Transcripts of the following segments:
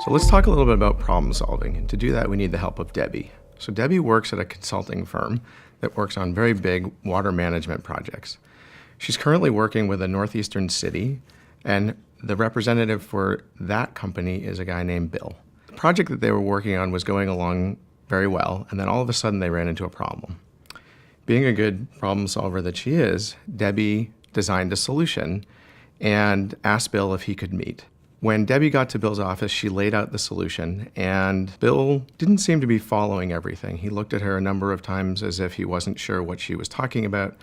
So let's talk a little bit about problem solving. And to do that, we need the help of Debbie. So Debbie works at a consulting firm that works on very big water management projects. She's currently working with a northeastern city, and the representative for that company is a guy named Bill. The project that they were working on was going along very well, and then all of a sudden they ran into a problem. Being a good problem solver that she is, Debbie designed a solution and asked Bill if he could meet. When Debbie got to Bill's office, she laid out the solution, and Bill didn't seem to be following everything. He looked at her a number of times as if he wasn't sure what she was talking about.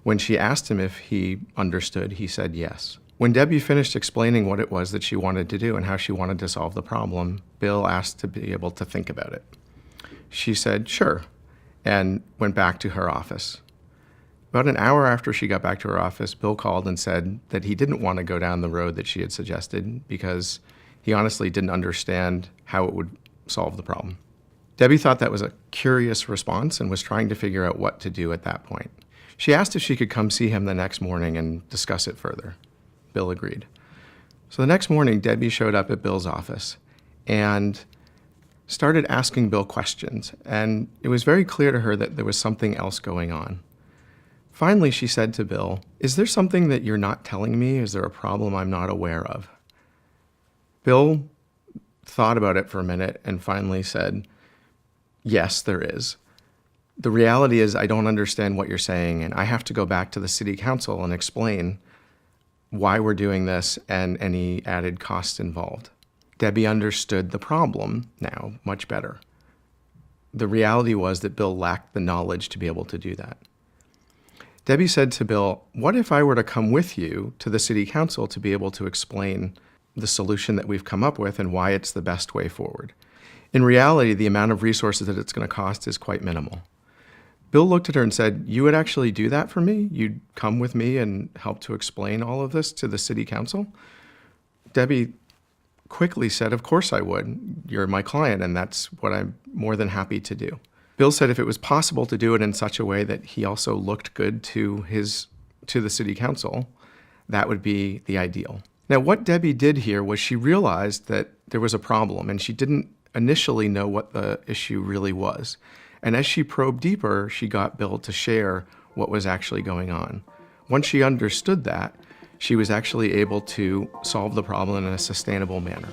When she asked him if he understood, he said yes. When Debbie finished explaining what it was that she wanted to do and how she wanted to solve the problem, Bill asked to be able to think about it. She said, sure, and went back to her office. About an hour after she got back to her office, Bill called and said that he didn't want to go down the road that she had suggested because he honestly didn't understand how it would solve the problem. Debbie thought that was a curious response and was trying to figure out what to do at that point. She asked if she could come see him the next morning and discuss it further. Bill agreed. So the next morning, Debbie showed up at Bill's office and started asking Bill questions, and it was very clear to her that there was something else going on. Finally, she said to Bill, "Is there something that you're not telling me? Is there a problem I'm not aware of?" Bill thought about it for a minute and finally said, "Yes, there is. The reality is I don't understand what you're saying, and I have to go back to the city council and explain why we're doing this and any added costs involved." Debbie understood the problem now much better. The reality was that Bill lacked the knowledge to be able to do that. Debbie said to Bill, "What if I were to come with you to the city council to be able to explain the solution that we've come up with and why it's the best way forward?" In reality, the amount of resources that it's going to cost is quite minimal. Bill looked at her and said, "You would actually do that for me? You'd come with me and help to explain all of this to the city council?" Debbie quickly said, "Of course I would. You're my client, and that's what I'm more than happy to do." Bill said if it was possible to do it in such a way that he also looked good to the city council, that would be the ideal. Now, what Debbie did here was she realized that there was a problem, and she didn't initially know what the issue really was. And as she probed deeper, she got Bill to share what was actually going on. Once she understood that, she was actually able to solve the problem in a sustainable manner.